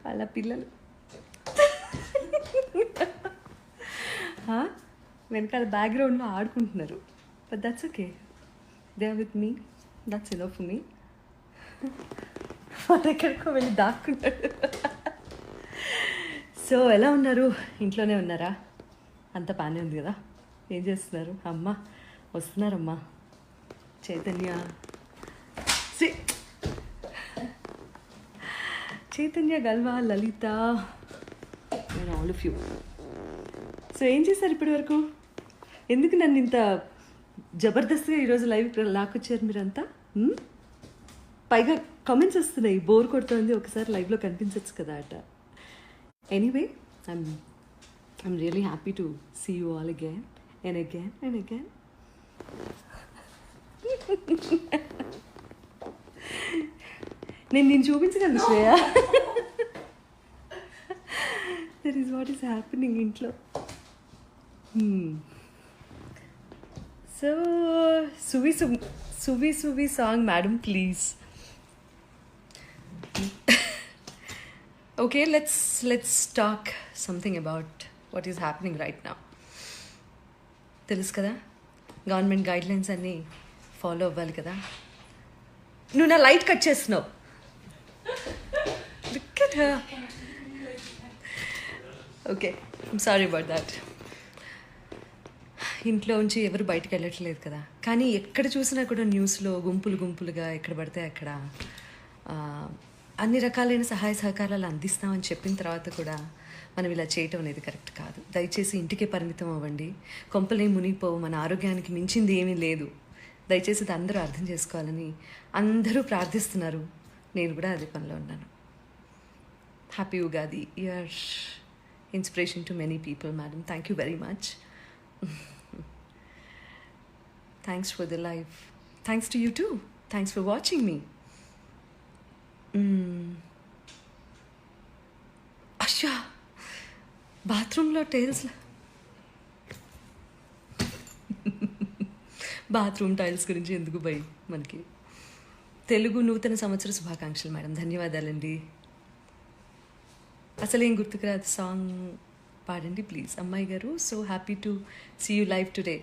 వాళ్ళ పిల్లలు వెనకాల బ్యాక్గ్రౌండ్లో ఆడుకుంటున్నారు. But that's okay, they are with me, that's enough for me. వాళ్ళు ఎక్కడికో వెళ్ళి దాక్కుంటారు. సో ఎలా ఉన్నారు? ఇంట్లోనే ఉన్నారా? అంత బాగానే ఉంది కదా? ఏం చేస్తున్నారు? అమ్మ వస్తున్నారమ్మా, Chaitanya, Chaitanya, Galva, Lalitha and all of you. So ఏం చేశారు ఇప్పటి వరకు? ఎందుకు నన్ను ఇంత జబర్దస్త్గా ఈరోజు లైవ్ లాక్కొచ్చారు మీరంతా? పైగా కామెంట్స్ వస్తున్నాయి, బోర్ కొడుతుంది, ఒకసారి లైవ్లో కనిపించవచ్చు కదా అట. Anyway, I'm really happy to see you all again and again and again. నేను చూపించగలను Shreya. That is what is happening ఇంట్లో. So Suvi song madam please. Okay, let's talk something about what is happening right now. తెలుసు కదా, government guidelines అన్నీ follow అవ్వాలి కదా. నువ్వు నా లైట్ కట్ చేస్తున్నావు. Okay, I'm sorry about that. ఇంట్లో ఉంచి ఎవరు బయటకు వెళ్ళట్లేదు కదా, కానీ ఎక్కడ చూసినా కూడా న్యూస్లో గుంపులుగా ఎక్కడ పడితే అక్కడ అన్ని రకాలైన సహాయ సహకారాలు అందిస్తామని చెప్పిన తర్వాత కూడా మనం ఇలా చేయటం అనేది కరెక్ట్ కాదు. దయచేసి ఇంటికే పరిమితం అవ్వండి. కొంపలే మునిగిపోవు, మన ఆరోగ్యానికి మించింది ఏమీ లేదు. దయచేసి ఇది అందరూ అర్థం చేసుకోవాలని అందరూ ప్రార్థిస్తున్నారు. నేను కూడా అదే పనిలో ఉన్నాను. Happy Ugadi. You're inspiration to many people madam. Thank you very much. Thanks for the live. Thanks to you too. Thanks for watching me. Asha, bathroom lo tiles. Bathroom tiles గురించి ఎందుకు భయ్ మనకి. తెలుగు నూతన సంవత్సర శుభాకాంక్షలు మేడం. ధన్యవాదాలండి. అసలేం గుర్తుకు రాదు, సాంగ్ పాడండి ప్లీజ్. అమ్మాయి గారు, so happy to see you live today.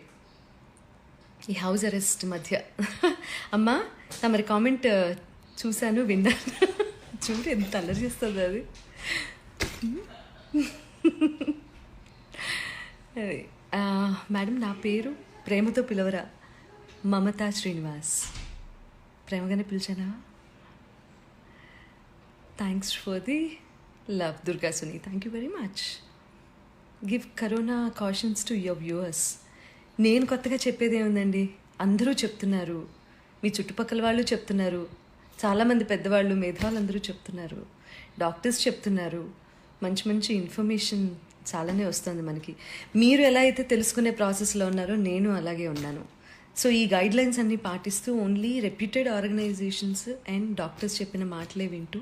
ఈ హౌస్ అరెస్ట్ మధ్య అమ్మా తమరి కామెంట్ చూశాను, విన్నాను. చూడు ఎంత అల్లరి చేస్తుంది అది. మేడం నా పేరు ప్రేమతో పిలవరా, మమతా శ్రీనివాస్. ప్రేమగానే పిలిచానా? Thanks for the love Durga Suni. Thank you very much. Give corona cautions to your viewers. నేను కొత్తగా చెప్పేది ఏముందండి, అందరూ చెప్తున్నారు, మీ చుట్టుపక్కల వాళ్ళు చెప్తున్నారు, చాలామంది పెద్దవాళ్ళు మేధావులు అందరూ చెప్తున్నారు, డాక్టర్స్ చెప్తున్నారు, మంచి మంచి ఇన్ఫర్మేషన్ చాలానే వస్తుంది మనకి. మీరు ఎలా అయితే తెలుసుకునే ప్రాసెస్లో ఉన్నారో నేను అలాగే ఉన్నాను. సో ఈ గైడ్లైన్స్ అన్నీ పాటిస్తూ only reputed organisations and doctors చెప్పిన మాటలే వింటూ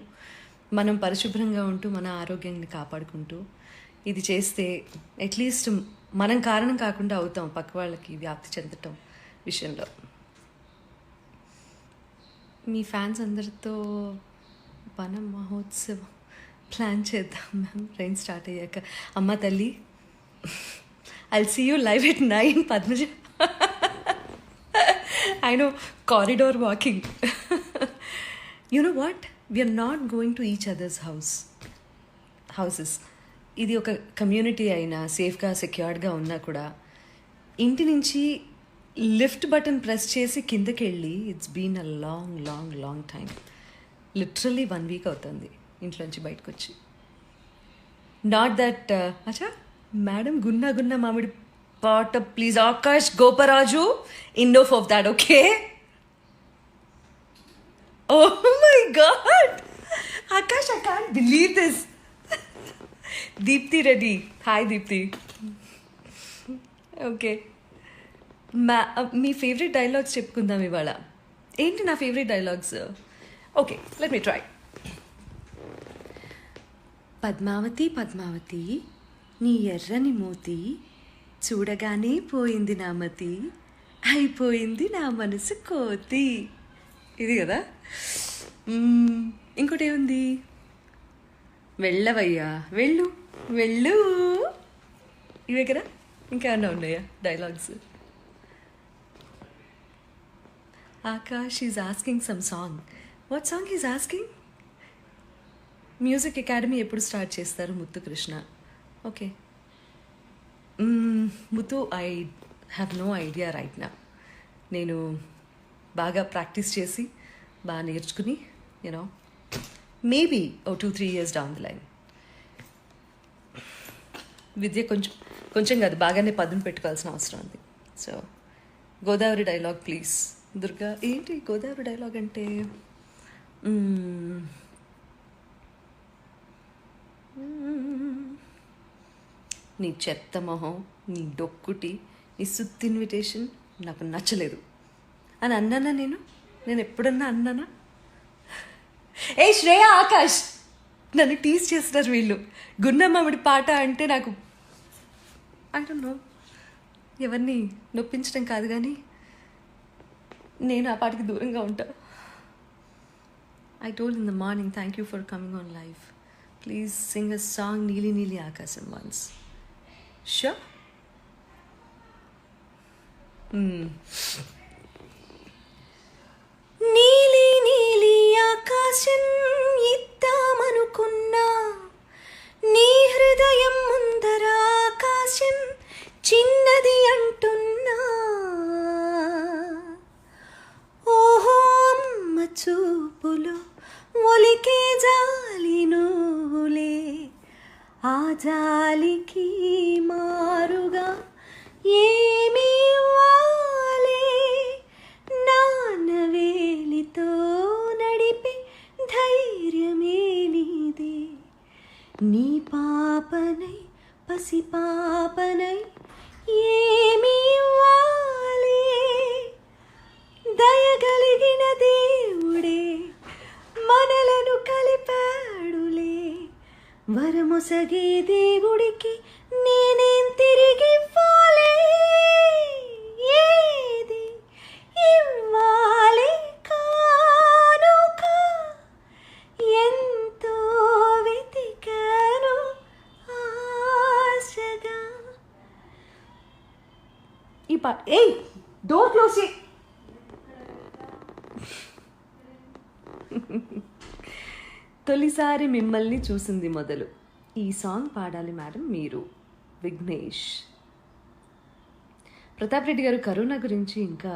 మనం పరిశుభ్రంగా ఉంటూ మన ఆరోగ్యాన్ని కాపాడుకుంటూ ఇది చేస్తే అట్లీస్ట్ మనం కారణం కాకుండా అవుతాం పక్క వాళ్ళకి వ్యాప్తి చెందటం విషయంలో. మీ ఫ్యాన్స్ అందరితో వన మహోత్సవం ప్లాన్ చేద్దాం మ్యామ్, ట్రైన్ స్టార్ట్ అయ్యాక. అమ్మ తల్లి, I'll see you live at 9 Padmaja. I know, corridor walking. You know what, we're not going to each others houses. ఇది ఒక కమ్యూనిటీ అయినా సేఫ్గా సెక్యూర్డ్గా ఉన్నా కూడా ఇంటి నుంచి లిఫ్ట్ బటన్ ప్రెస్ చేసి కిందకి వెళ్ళి it's been a long long long time. Literally 1 week అవుతుంది ఇంట్లోంచి బయటకు వచ్చి. నాట్ దట్ అచ్చా మేడం, గున్నా మామిడి పాట please. Akash Goparaju, enough of that. Okay, oh my god Akash, I can't believe this. Deepthi Reddy, hi Deepthi. Okay, మీ ఫేవరెట్ డైలాగ్స్ చెప్పుకుందాం ఇవాళ. ఏంటి నా favourite dialogues? Okay, let me try. Padmavathi Padmavathi నీ ఎర్రని మోతి, చూడగానే పోయింది నా మతి, అయిపోయింది నా మనసు కోతి. ఇది కదా. ఇంకోటి ఏముంది? వెళ్ళవయ్యా వెళ్ళు వెళ్ళు. ఇవే కదా, ఇంకేమన్నా ఉన్నాయా dialogues? Akash is asking some song. What song is asking? Music academy ఎప్పుడు స్టార్ట్ చేస్తారు Muthu Krishna? Okay Muthu, I have no idea right నా. నేను బాగా ప్రాక్టీస్ చేసి బాగా నేర్చుకుని you know maybe oh 2-3 years down the line. విద్య కొంచెం కాదు, బాగానే పదును పెట్టుకోవాల్సిన అవసరం ఉంది. So Godavari dialogue please. Durga ఏంటి గోదావరి డైలాగ్ అంటే? నీ చెత్త మొహం, నీ డొక్కుటి, నీ సుత్తి ఇన్విటేషన్ నాకు నచ్చలేదు అని అన్నానా? నేను ఎప్పుడన్నా అన్నానా? ఏ శ్రేయ, ఆకాష్ నన్ను టీజ్ చేస్తున్నారు వీళ్ళు. గున్నమామిడి పాట అంటే నాకు ఐ డోంట్ నో, ఎవరిని నొప్పించడం కాదు కానీ నేను ఆ పాటకి దూరంగా ఉంటా. I told in the morning, thank you for coming on live. Please sing a song, Neeli Neeli Aakasam once. Sure? నీలి నీలి ఆకాశం ఇద్దామనుకున్నా, నీ హృదయం ముందర ఆకాశం చిన్నది అంటున్నా. ఓహో అమ్మ చూపులో ఒలికే జాలి నూలే, ఆ జాలికి మారుగా ఏమీ వాలే, నాన్నవేలితో నడిపే ధైర్యమే నీదే, నీ పాపనై పసి పాపనై ఏమీ వాలే, దయగలిగిన దేవుడే మనలను కలిపాడులే, వరమొసగే దేవుడికి నేనేం తిరిగి ఇవ్వాలే, ఏది ఇవ్వాలే కానుక, ఎంతో వెతికాను ఆశగా. ఈ పాట డోర్ క్లోజ్ చేయి. తొలిసారి మిమ్మల్ని చూసింది మొదలు, ఈ సాంగ్ పాడాలి మేడం మీరు. విఘ్నేష్. ప్రతాప్ రెడ్డి గారు, కరోనా గురించి ఇంకా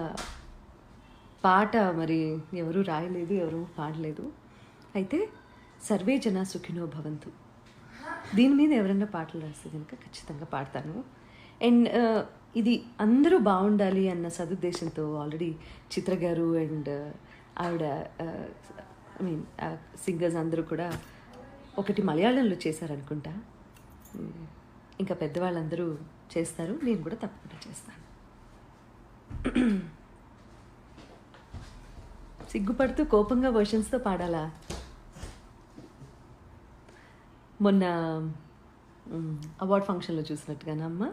పాట మరి ఎవరు రాయలేదు, ఎవరు పాడలేదు. అయితే సర్వే జన సుఖినో భవంతు, దీని మీద ఎవరైనా పాటలు రాస్తే కనుక ఖచ్చితంగా పాడతాను. అండ్ ఇది అందరూ బాగుండాలి అన్న సదుద్దేశంతో ఆల్రెడీ చిత్ర గారు అండ్ ఆవిడ ఐ మీన్ సింగర్స్ అందరూ కూడా ఒకటి మలయాళంలో చేశారనుకుంటా. ఇంకా పెద్దవాళ్ళందరూ చేస్తారు, నేను కూడా తప్పకుండా చేస్తాను. సిగ్గుపడుతూ కోపంగా వర్షన్స్తో పాడాలా? మొన్న అవార్డ్ ఫంక్షన్లో చూసినట్టుగానమ్మా.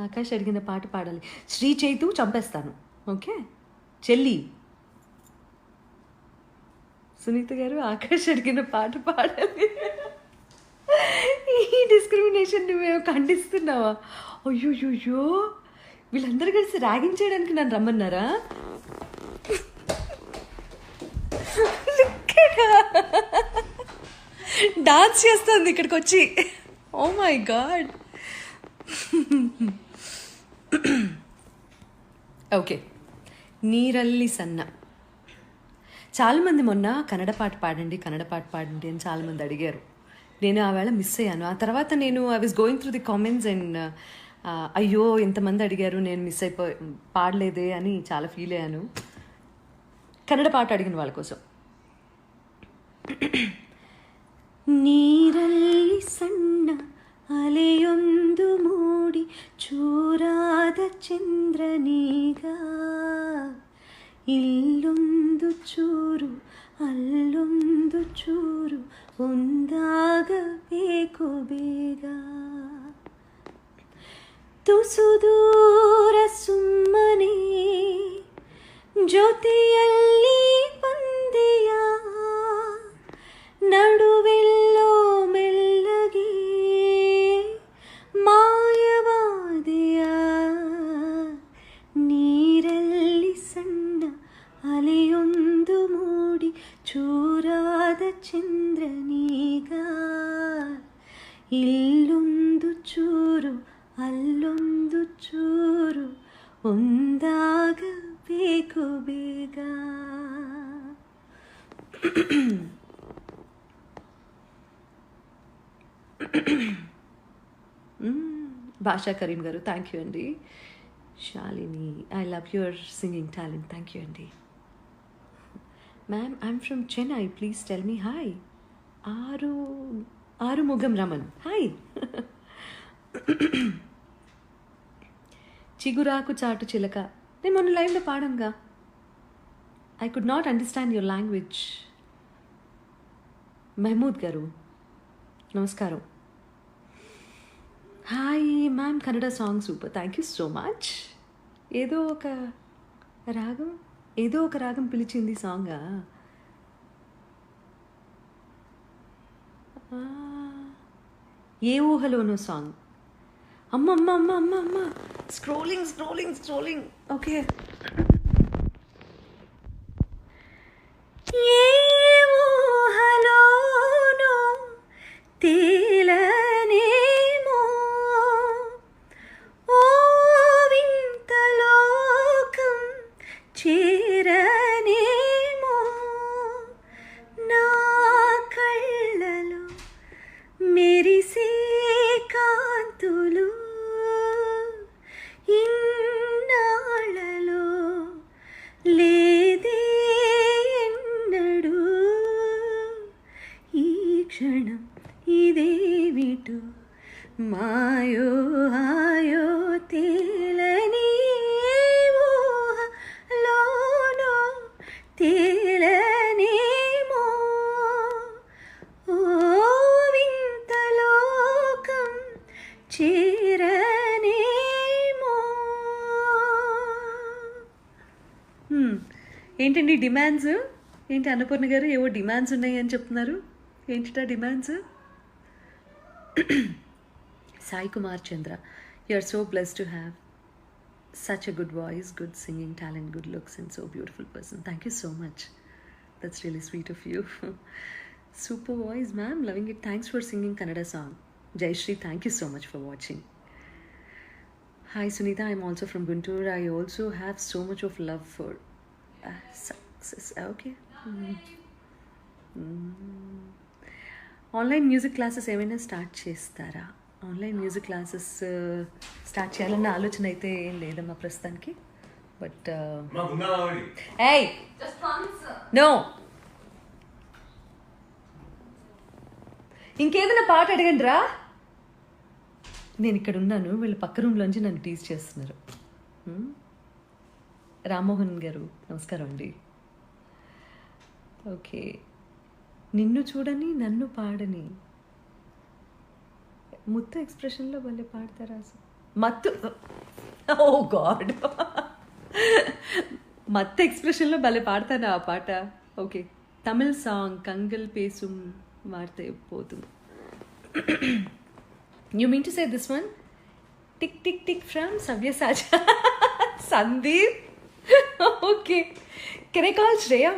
ఆకాష్ అడిగిన పాట పాడాలి. శ్రీ చైతు చంపేస్తాను. ఓకే చెల్లి. సునీత గారు, ఆకాష్ అడిగిన పాట పాడాలి. ఈ డిస్క్రిమినేషన్ మేము ఖండిస్తున్నావా? అయ్యోయ్యో, వీళ్ళందరూ కలిసి ర్యాగింగ్ చేయడానికి నన్ను రమ్మన్నారా? డాన్స్ చేస్తుంది ఇక్కడికి వచ్చి. Oh my god. ఓకే, నీరల్లి సన్న. చాలామంది మొన్న కన్నడ పాట పాడండి అని చాలామంది అడిగారు. నేను ఆ వేళ మిస్ అయ్యాను. ఆ తర్వాత నేను I was going through the comments and అయ్యో ఎంతమంది అడిగారు, నేను మిస్ పాడలేదే అని చాలా ఫీల్ అయ్యాను. కన్నడ పాట అడిగిన వాళ్ళ కోసం. ನೀರಲ್ಲಿ ಸಣ್ಣ ಅಲೆಯೊಂದು ಮೂಡಿ ಚೂರಾದ ಚಂದ್ರನೀಗ, ಇಲ್ಲೊಂದು ಚೂರು ಅಲ್ಲೊಂದು ಚೂರು ಒಂದಾಗಬೇಕು ಬೇಗ, ತುಸು ದೂರ ಸುಮ್ಮನೆ ಜೊತೆಯಲ್ಲಿ ಬಂದೆಯ, ಚಂದ್ರನೀಗ ಇಲ್ಲೊಂದು ಚೂರು ಅಲ್ಲೊಂದು ಚೂರು ಒಂದಾಗಬೇಕು ಬೇಗ. భాషా కరీం గారు థ్యాంక్ యూ అండి. Shalini I love your singing talent, thank you అండి. Ma'am I'm from Chennai, please tell me hi. Arumugam Raman hi. చిగురాకు చాటు చిలక నేను మొన్న లైవ్లో పాడంగా. I could not understand your language. Mahmood garu నమస్కారం. Hi ma'am, Kannada song super, thank you so much. ఏదో ఒక రాగం పిలిచింది సాంగా. ఏ ఊహలోనో సాంగ్. అమ్మ అమ్మ అమ్మ అమ్మ అమ్మ స్క్రోలింగ్ ఓకే. ఏ ఊహలోనో తేలనేమో ఓ వింత లోకం చేరనేమో నా కళ్ళలో మెరిసే కాంతులు ఇన్నాళ్ళలో లేదే ఎన్నడూ ఈ క్షణం ఇదేమిటో మాయో ఆయో తేలని ఊహలోనో తేలనేమో ఓ వింత లోకం చేరనేమో. ఏంటండి డిమాండ్స్? ఏంటి అన్నపూర్ణ గారు ఏవో డిమాండ్స్ ఉన్నాయి అని చెప్తున్నారు, ఏంటిటా demands? Sai Kumar Chandra, you are so blessed to have such a good voice, good singing talent, good looks and so beautiful person. Thank you so much. That's really sweet of you. Super voice ma'am, loving it. Thanks for singing Kannada song. Jai Shri, thank you so much for watching. Hi Sunita, I'm also from Guntur. I also have so much of love for success. Okay. Online music classes ఏమైనా start చేస్తారా? Online music classes start చేయాలన్న ఆలోచన అయితే ఏం లేదమ్మా ప్రస్తుతానికి. But ఏయ్ no, ఇంకేదైనా పాట అడగండి రా. నేను ఇక్కడ ఉన్నాను, వీళ్ళు పక్క రూమ్లోంచి నన్ను టీజ్ చేస్తున్నారు. రామ్మోహన్ గారు నమస్కారం అండి. ఓకే, నిన్ను చూడని నన్ను పాడని ముత్తు ఎక్స్ప్రెషన్లో భలే పాడతారా మత్తు. ఓ గాడ్, మత్తు ఎక్స్ప్రెషన్లో భలే పాడతానా ఆ పాట. ఓకే, తమిళ్ సాంగ్ కంగల్ పేసుం వాడితే పోతుంది. You mean to say this one? Tick tick tick from Savyasachi Sandeep. Okay, can I call Shreya?